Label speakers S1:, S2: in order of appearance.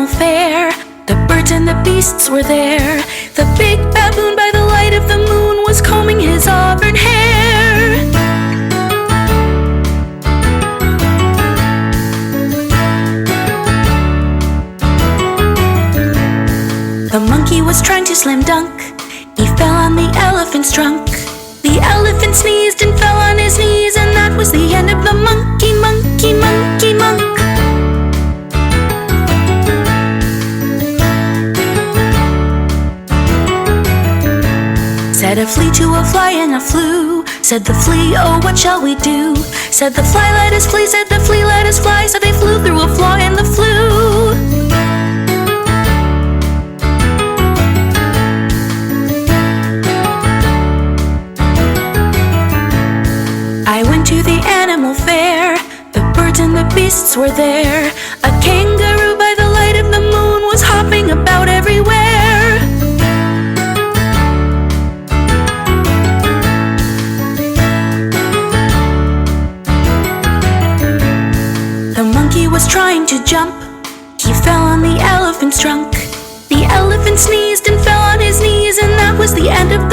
S1: animal fair. The birds and the beasts were there. The big baboon by the light of the moon was combing his auburn hair. The monkey was trying to slam dunk. He fell on the elephant's trunk. The elephant sneezed and fell on his knees, and that was the end of the monkey, monkey, monkey, monk. Said a flea to a fly and a flew. Said the flea, oh, what shall we do? Said the fly, let us flee. Said the flea, let us fly. So they flew through a flaw in the flue. I went to the animal fair. The birds and the beasts were there. A kangaroo by the light of the moon was hopping about everywhere. The monkey was trying to jump. He fell on the elephant's trunk. The elephant sneezed and fell on his knees, and that was the end of